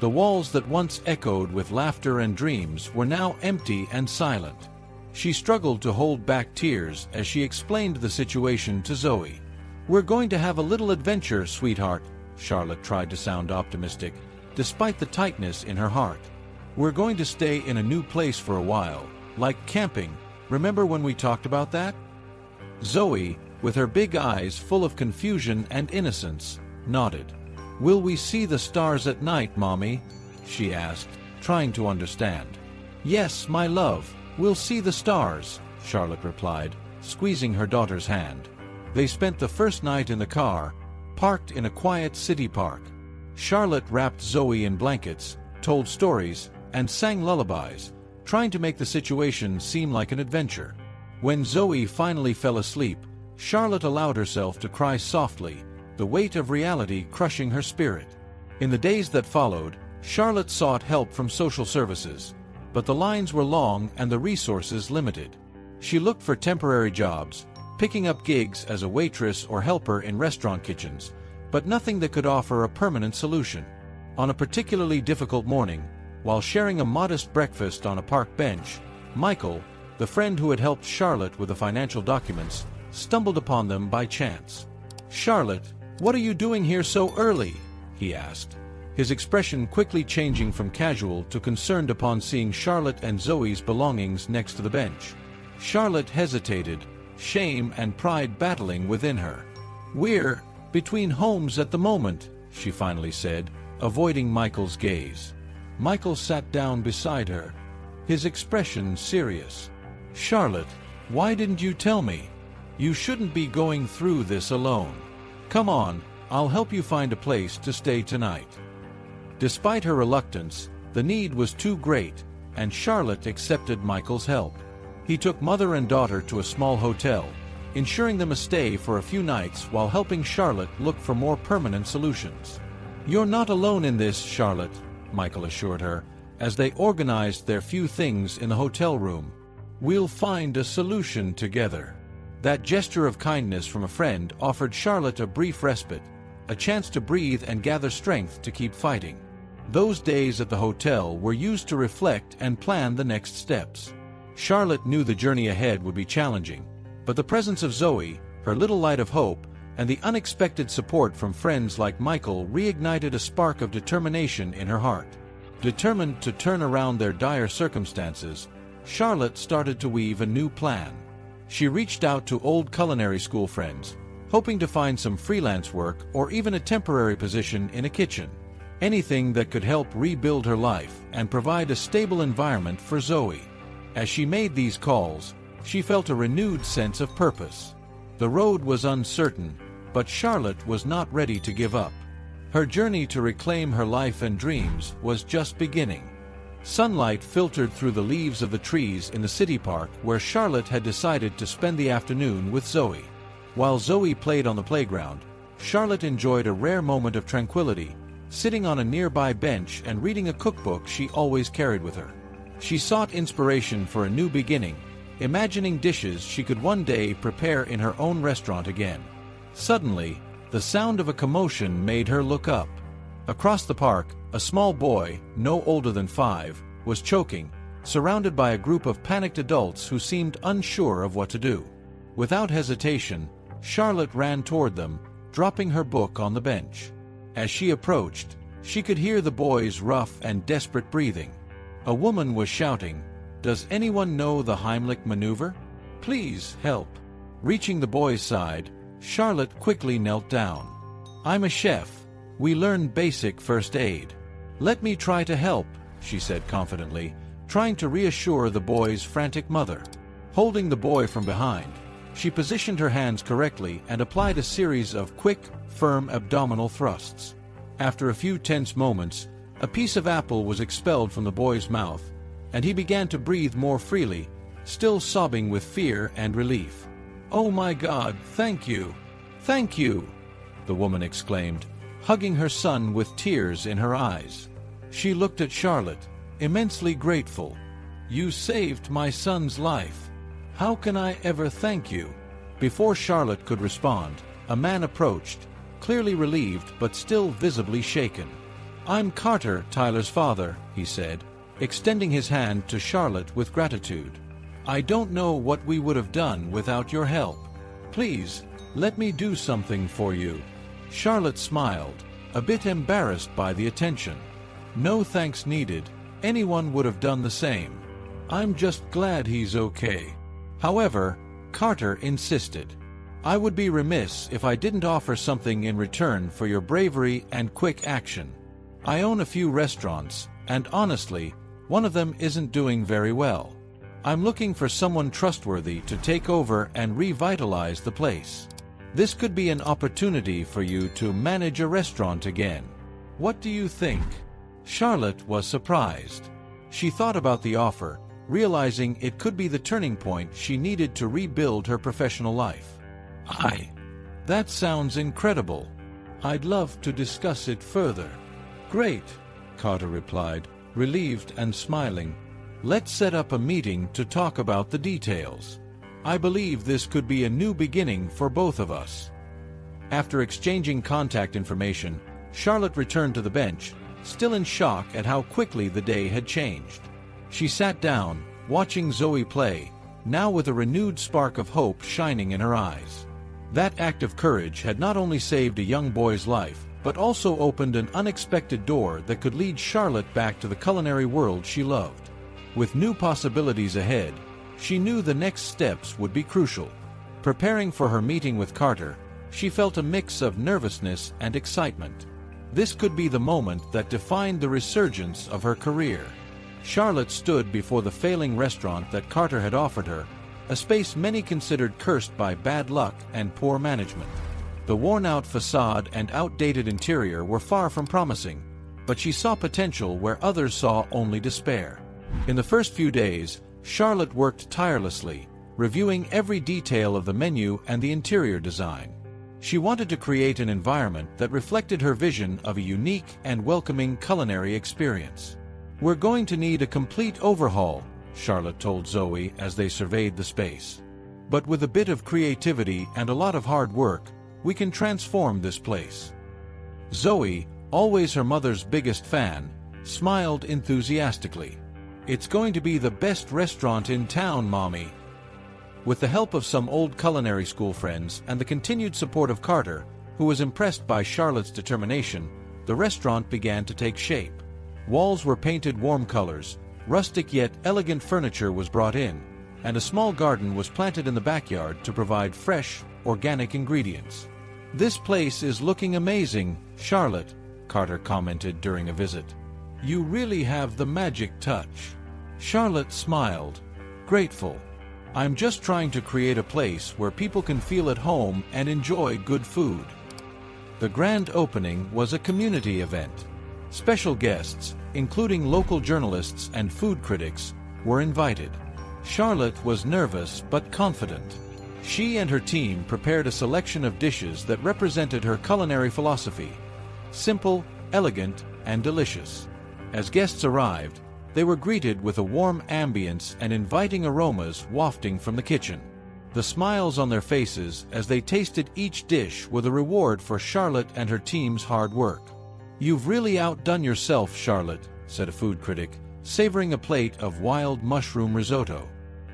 The walls that once echoed with laughter and dreams were now empty and silent. She struggled to hold back tears as she explained the situation to Zoe. "We're going to have a little adventure, sweetheart," Charlotte tried to sound optimistic, despite the tightness in her heart. "We're going to stay in a new place for a while, like camping. Remember when we talked about that?" Zoe, with her big eyes full of confusion and innocence, nodded. "Will we see the stars at night, Mommy?" she asked, trying to understand. "Yes, my love, we'll see the stars," Charlotte replied, squeezing her daughter's hand. They spent the first night in the car, parked in a quiet city park. Charlotte wrapped Zoe in blankets, told stories, and sang lullabies, trying to make the situation seem like an adventure. When Zoe finally fell asleep, Charlotte allowed herself to cry softly, the weight of reality crushing her spirit. In the days that followed, Charlotte sought help from social services, but the lines were long and the resources limited. She looked for temporary jobs, picking up gigs as a waitress or helper in restaurant kitchens, but nothing that could offer a permanent solution. On a particularly difficult morning, while sharing a modest breakfast on a park bench, Michael, the friend who had helped Charlotte with the financial documents, stumbled upon them by chance. "Charlotte, what are you doing here so early?" he asked, his expression quickly changing from casual to concerned upon seeing Charlotte and Zoe's belongings next to the bench. Charlotte hesitated, shame and pride battling within her. "We're between homes at the moment," she finally said, avoiding Michael's gaze. Michael sat down beside her, his expression serious. "Charlotte, why didn't you tell me? You shouldn't be going through this alone. Come on, I'll help you find a place to stay tonight." Despite her reluctance, the need was too great, and Charlotte accepted Michael's help. He took mother and daughter to a small hotel, ensuring them a stay for a few nights while helping Charlotte look for more permanent solutions. "You're not alone in this, Charlotte," Michael assured her, as they organized their few things in the hotel room. "We'll find a solution together." That gesture of kindness from a friend offered Charlotte a brief respite, a chance to breathe and gather strength to keep fighting. Those days at the hotel were used to reflect and plan the next steps. Charlotte knew the journey ahead would be challenging, but the presence of Zoe, her little light of hope, and the unexpected support from friends like Michael reignited a spark of determination in her heart. Determined to turn around their dire circumstances, Charlotte started to weave a new plan. She reached out to old culinary school friends, hoping to find some freelance work or even a temporary position in a kitchen. Anything that could help rebuild her life and provide a stable environment for Zoe. As she made these calls, she felt a renewed sense of purpose. The road was uncertain, but Charlotte was not ready to give up. Her journey to reclaim her life and dreams was just beginning. Sunlight filtered through the leaves of the trees in the city park where Charlotte had decided to spend the afternoon with Zoe. While Zoe played on the playground, Charlotte enjoyed a rare moment of tranquility, sitting on a nearby bench and reading a cookbook she always carried with her. She sought inspiration for a new beginning, imagining dishes she could one day prepare in her own restaurant again. Suddenly, the sound of a commotion made her look up. Across the park, a small boy, no older than 5, was choking, surrounded by a group of panicked adults who seemed unsure of what to do. Without hesitation, Charlotte ran toward them, dropping her book on the bench. As she approached, she could hear the boys' rough and desperate breathing. A woman was shouting, "Does anyone know the Heimlich maneuver? Please help." Reaching the boy's side, Charlotte quickly knelt down. "I'm a chef. We learn basic first aid. Let me try to help," she said confidently, trying to reassure the boy's frantic mother. Holding the boy from behind, she positioned her hands correctly and applied a series of quick, firm abdominal thrusts. After a few tense moments, a piece of apple was expelled from the boy's mouth, and he began to breathe more freely, still sobbing with fear and relief. "Oh my God, thank you! Thank you!" the woman exclaimed, hugging her son with tears in her eyes. She looked at Charlotte, immensely grateful. "You saved my son's life. How can I ever thank you?" Before Charlotte could respond, a man approached, clearly relieved but still visibly shaken. "I'm Carter, Tyler's father," he said, extending his hand to Charlotte with gratitude. "I don't know what we would have done without your help. Please, let me do something for you." Charlotte smiled, a bit embarrassed by the attention. "No thanks needed. Anyone would have done the same. I'm just glad he's okay." However, Carter insisted. "I would be remiss if I didn't offer something in return for your bravery and quick action. I own a few restaurants, and honestly, one of them isn't doing very well. I'm looking for someone trustworthy to take over and revitalize the place. This could be an opportunity for you to manage a restaurant again. What do you think?" Charlotte was surprised. She thought about the offer, realizing it could be the turning point she needed to rebuild her professional life. That sounds incredible. I'd love to discuss it further." "Great," Carter replied, relieved and smiling. "Let's set up a meeting to talk about the details. I believe this could be a new beginning for both of us." After exchanging contact information, Charlotte returned to the bench, still in shock at how quickly the day had changed. She sat down, watching Zoe play, now with a renewed spark of hope shining in her eyes. That act of courage had not only saved a young boy's life, but also opened an unexpected door that could lead Charlotte back to the culinary world she loved. With new possibilities ahead, she knew the next steps would be crucial. Preparing for her meeting with Carter, she felt a mix of nervousness and excitement. This could be the moment that defined the resurgence of her career. Charlotte stood before the failing restaurant that Carter had offered her, a space many considered cursed by bad luck and poor management. The worn-out facade and outdated interior were far from promising, but she saw potential where others saw only despair. In the first few days, Charlotte worked tirelessly, reviewing every detail of the menu and the interior design. She wanted to create an environment that reflected her vision of a unique and welcoming culinary experience. "We're going to need a complete overhaul," Charlotte told Zoe as they surveyed the space. "But with a bit of creativity and a lot of hard work, we can transform this place." Zoe, always her mother's biggest fan, smiled enthusiastically. "It's going to be the best restaurant in town, Mommy." With the help of some old culinary school friends and the continued support of Carter, who was impressed by Charlotte's determination, the restaurant began to take shape. Walls were painted warm colors, rustic yet elegant furniture was brought in, and a small garden was planted in the backyard to provide fresh, organic ingredients. "This place is looking amazing, Charlotte," Carter commented during a visit. "You really have the magic touch." Charlotte smiled, grateful. "I'm just trying to create a place where people can feel at home and enjoy good food." The grand opening was a community event. Special guests, including local journalists and food critics, were invited. Charlotte was nervous but confident. She and her team prepared a selection of dishes that represented her culinary philosophy: simple, elegant, and delicious. As guests arrived, they were greeted with a warm ambience and inviting aromas wafting from the kitchen. The smiles on their faces as they tasted each dish were the reward for Charlotte and her team's hard work. "You've really outdone yourself, Charlotte," said a food critic, savoring a plate of wild mushroom risotto.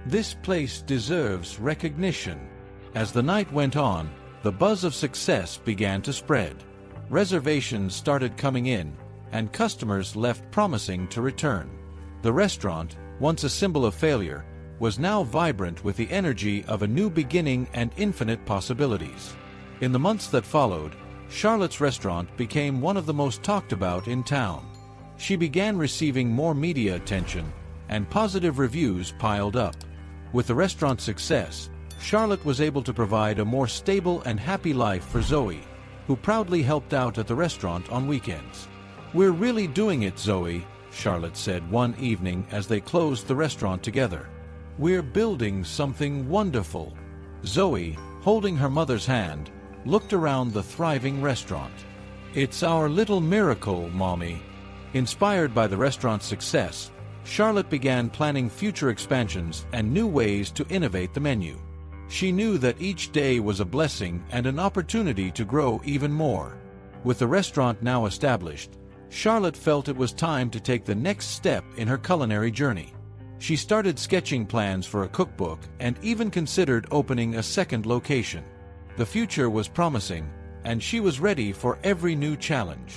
This place deserves recognition. As the night went on, the buzz of success began to spread. Reservations started coming in, and customers left promising to return. The restaurant, once a symbol of failure, was now vibrant with the energy of a new beginning and infinite possibilities. In the months that followed, Charlotte's restaurant became one of the most talked about in town. She began receiving more media attention, and positive reviews piled up. With the restaurant's success, Charlotte was able to provide a more stable and happy life for Zoe, who proudly helped out at the restaurant on weekends. "We're really doing it, Zoe," Charlotte said one evening as they closed the restaurant together. "We're building something wonderful." Zoe, holding her mother's hand, looked around the thriving restaurant. "It's our little miracle, Mommy." Inspired by the restaurant's success, Charlotte began planning future expansions and new ways to innovate the menu. She knew that each day was a blessing and an opportunity to grow even more. With the restaurant now established, Charlotte felt it was time to take the next step in her culinary journey. She started sketching plans for a cookbook and even considered opening a second location. The future was promising, and she was ready for every new challenge.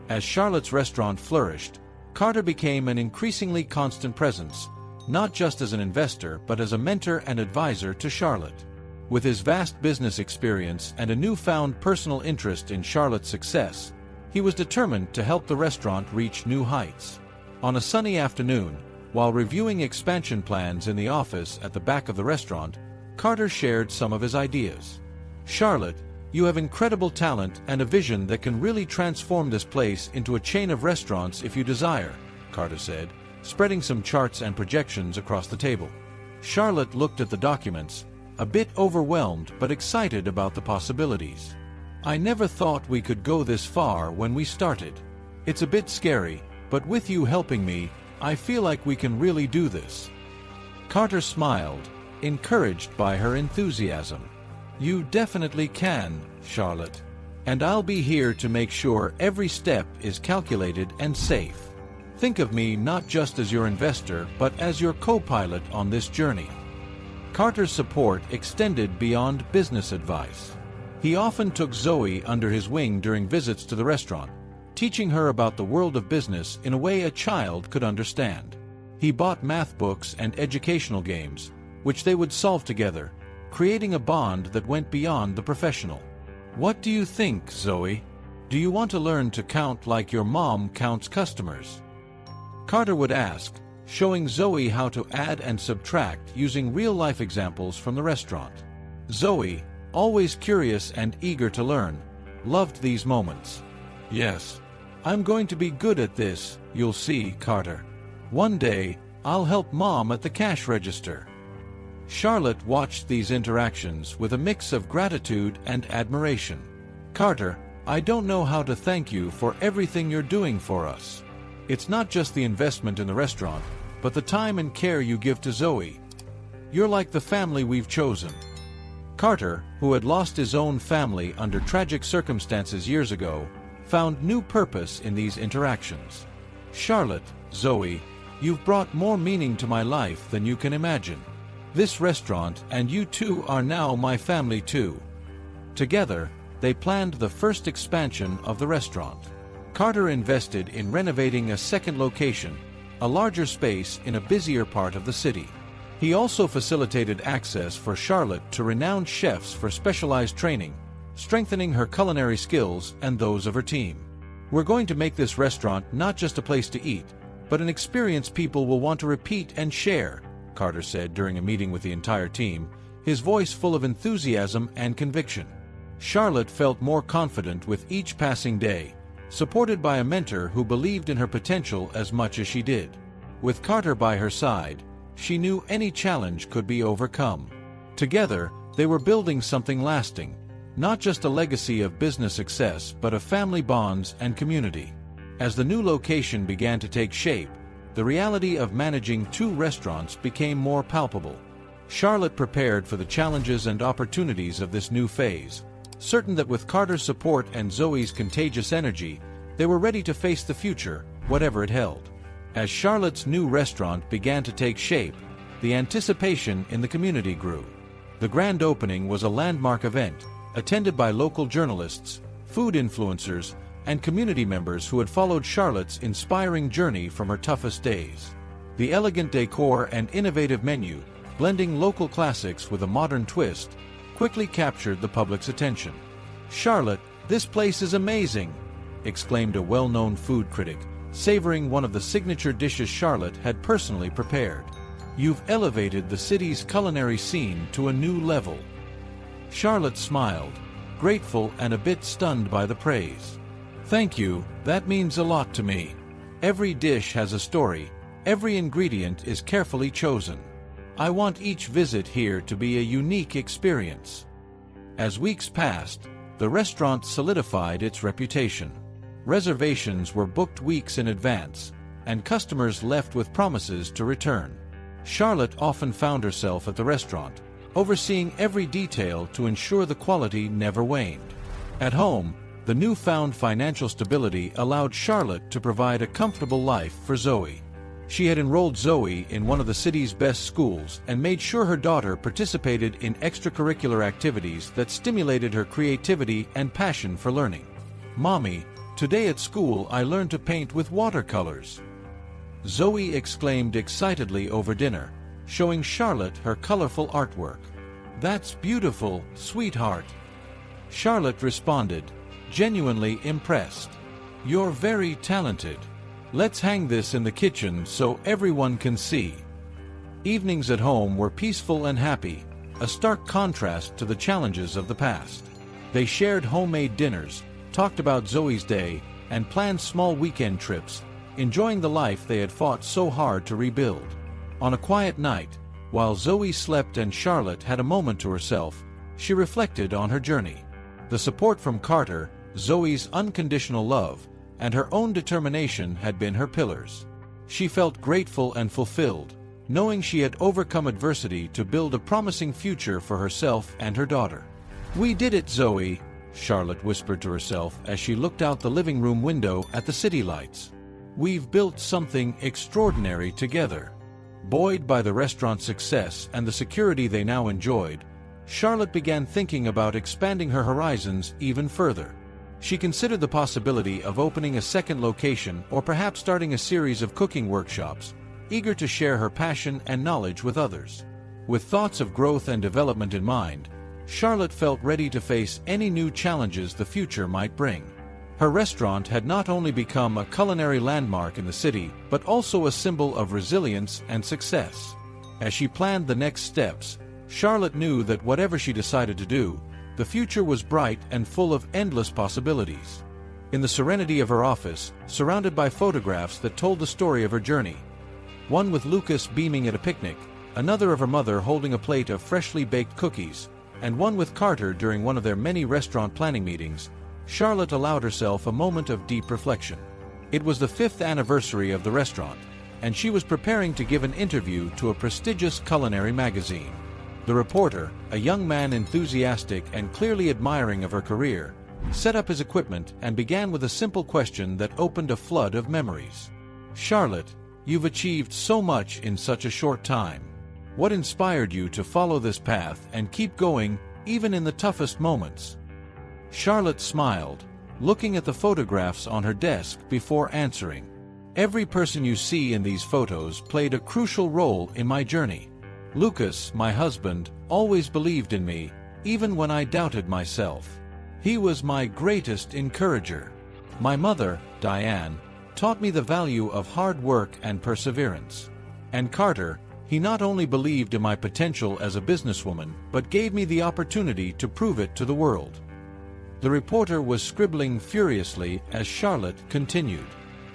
As Charlotte's restaurant flourished, Carter became an increasingly constant presence, not just as an investor but as a mentor and advisor to Charlotte. With his vast business experience and a newfound personal interest in Charlotte's success, he was determined to help the restaurant reach new heights. On a sunny afternoon, while reviewing expansion plans in the office at the back of the restaurant, Carter shared some of his ideas. "Charlotte, you have incredible talent and a vision that can really transform this place into a chain of restaurants if you desire," Carter said, spreading some charts and projections across the table. Charlotte looked at the documents, a bit overwhelmed but excited about the possibilities. "I never thought we could go this far when we started. It's a bit scary, but with you helping me, I feel like we can really do this." Carter smiled, encouraged by her enthusiasm. "You definitely can, Charlotte. And I'll be here to make sure every step is calculated and safe. Think of me not just as your investor but as your co-pilot on this journey." Carter's support extended beyond business advice. He often took Zoe under his wing during visits to the restaurant, teaching her about the world of business in a way a child could understand. He bought math books and educational games, which they would solve together, creating a bond that went beyond the professional. "What do you think, Zoe? Do you want to learn to count like your mom counts customers?" Carter would ask, showing Zoe how to add and subtract using real-life examples from the restaurant. Zoe, always curious and eager to learn, loved these moments. "Yes, I'm going to be good at this, you'll see, Carter. One day, I'll help Mom at the cash register." Charlotte watched these interactions with a mix of gratitude and admiration. "Carter, I don't know how to thank you for everything you're doing for us. It's not just the investment in the restaurant, but the time and care you give to Zoe. You're like the family we've chosen." Carter, who had lost his own family under tragic circumstances years ago, found new purpose in these interactions. "Charlotte, Zoe, you've brought more meaning to my life than you can imagine. This restaurant and you two are now my family too." Together, they planned the first expansion of the restaurant. Carter invested in renovating a second location, a larger space in a busier part of the city. He also facilitated access for Charlotte to renowned chefs for specialized training, strengthening her culinary skills and those of her team. "We're going to make this restaurant not just a place to eat, but an experience people will want to repeat and share," Carter said during a meeting with the entire team, his voice full of enthusiasm and conviction. Charlotte felt more confident with each passing day, supported by a mentor who believed in her potential as much as she did. With Carter by her side, she knew any challenge could be overcome. Together, they were building something lasting, not just a legacy of business success but of family bonds and community. As the new location began to take shape, the reality of managing two restaurants became more palpable. Charlotte prepared for the challenges and opportunities of this new phase, certain that with Carter's support and Zoe's contagious energy, they were ready to face the future, whatever it held. As Charlotte's new restaurant began to take shape, the anticipation in the community grew. The grand opening was a landmark event, attended by local journalists, food influencers, and community members who had followed Charlotte's inspiring journey from her toughest days. The elegant decor and innovative menu, blending local classics with a modern twist, quickly captured the public's attention. "Charlotte, this place is amazing!" exclaimed a well-known food critic, savoring one of the signature dishes Charlotte had personally prepared. "You've elevated the city's culinary scene to a new level." Charlotte smiled, grateful and a bit stunned by the praise. "Thank you, that means a lot to me. Every dish has a story, every ingredient is carefully chosen. I want each visit here to be a unique experience." As weeks passed, the restaurant solidified its reputation. Reservations were booked weeks in advance, and customers left with promises to return. Charlotte often found herself at the restaurant, overseeing every detail to ensure the quality never waned. At home, the newfound financial stability allowed Charlotte to provide a comfortable life for Zoe. She had enrolled Zoe in one of the city's best schools and made sure her daughter participated in extracurricular activities that stimulated her creativity and passion for learning. "Mommy, today at school I learned to paint with watercolors," Zoe exclaimed excitedly over dinner, showing Charlotte her colorful artwork. "That's beautiful, sweetheart," Charlotte responded, genuinely impressed. "You're very talented. Let's hang this in the kitchen so everyone can see." Evenings at home were peaceful and happy, a stark contrast to the challenges of the past. They shared homemade dinners, talked about Zoe's day, and planned small weekend trips, enjoying the life they had fought so hard to rebuild. On a quiet night, while Zoe slept and Charlotte had a moment to herself, she reflected on her journey. The support from Carter, Zoe's unconditional love, and her own determination had been her pillars. She felt grateful and fulfilled, knowing she had overcome adversity to build a promising future for herself and her daughter. "We did it, Zoe," Charlotte whispered to herself as she looked out the living room window at the city lights. "We've built something extraordinary together." Buoyed by the restaurant's success and the security they now enjoyed, Charlotte began thinking about expanding her horizons even further. She considered the possibility of opening a second location or perhaps starting a series of cooking workshops, eager to share her passion and knowledge with others. With thoughts of growth and development in mind, Charlotte felt ready to face any new challenges the future might bring. Her restaurant had not only become a culinary landmark in the city, but also a symbol of resilience and success. As she planned the next steps, Charlotte knew that whatever she decided to do, the future was bright and full of endless possibilities. In the serenity of her office, surrounded by photographs that told the story of her journey, one with Lucas beaming at a picnic, another of her mother holding a plate of freshly baked cookies, and one with Carter during one of their many restaurant planning meetings, Charlotte allowed herself a moment of deep reflection. It was the 5th anniversary of the restaurant, and she was preparing to give an interview to a prestigious culinary magazine. The reporter, a young man enthusiastic and clearly admiring of her career, set up his equipment and began with a simple question that opened a flood of memories. "Charlotte, you've achieved so much in such a short time. What inspired you to follow this path and keep going, even in the toughest moments?" Charlotte smiled, looking at the photographs on her desk before answering. "Every person you see in these photos played a crucial role in my journey. Lucas, my husband, always believed in me, even when I doubted myself. He was my greatest encourager. My mother, Diane, taught me the value of hard work and perseverance. And Carter, he not only believed in my potential as a businesswoman, but gave me the opportunity to prove it to the world." The reporter was scribbling furiously as Charlotte continued.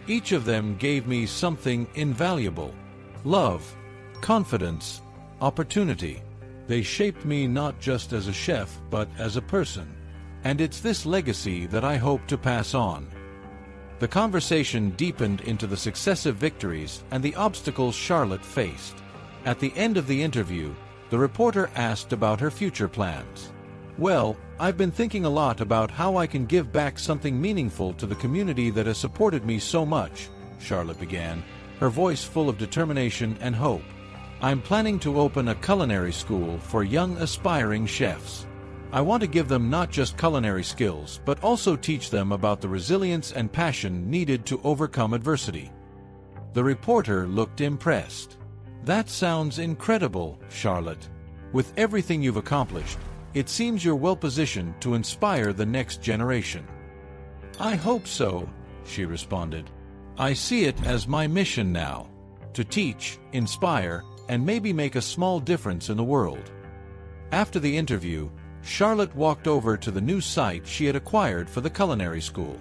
"Each of them gave me something invaluable. Love, confidence, opportunity. They shaped me not just as a chef, but as a person. And it's this legacy that I hope to pass on." The conversation deepened into the successive victories and the obstacles Charlotte faced. At the end of the interview, the reporter asked about her future plans. "Well, I've been thinking a lot about how I can give back something meaningful to the community that has supported me so much," Charlotte began, her voice full of determination and hope. "I'm planning to open a culinary school for young aspiring chefs. I want to give them not just culinary skills, but also teach them about the resilience and passion needed to overcome adversity." The reporter looked impressed. "That sounds incredible, Charlotte. With everything you've accomplished, it seems you're well positioned to inspire the next generation." "I hope so," she responded. "I see it as my mission now, to teach, inspire, and maybe make a small difference in the world." After the interview, Charlotte walked over to the new site she had acquired for the culinary school.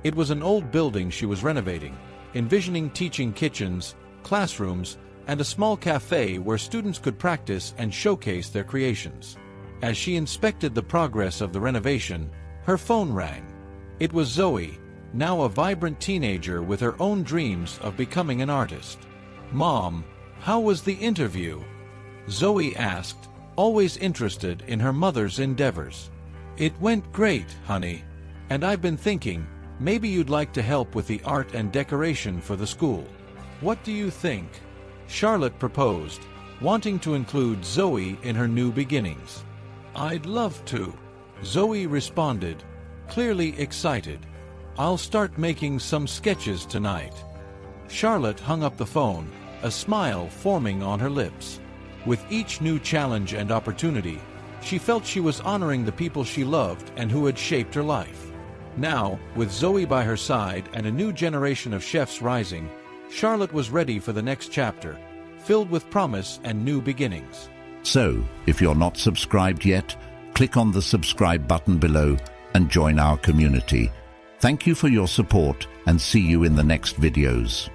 It was an old building she was renovating, envisioning teaching kitchens, classrooms, and a small cafe where students could practice and showcase their creations. As she inspected the progress of the renovation, her phone rang. It was Zoe, now a vibrant teenager with her own dreams of becoming an artist. "Mom, how was the interview?" Zoe asked, always interested in her mother's endeavors. "It went great, honey. And I've been thinking, maybe you'd like to help with the art and decoration for the school. What do you think?" Charlotte proposed, wanting to include Zoe in her new beginnings. "I'd love to," Zoe responded, clearly excited. "I'll start making some sketches tonight." Charlotte hung up the phone, a smile forming on her lips. With each new challenge and opportunity, she felt she was honoring the people she loved and who had shaped her life. Now, with Zoe by her side and a new generation of chefs rising, Charlotte was ready for the next chapter, filled with promise and new beginnings. So, if you're not subscribed yet, click on the subscribe button below and join our community. Thank you for your support and see you in the next videos.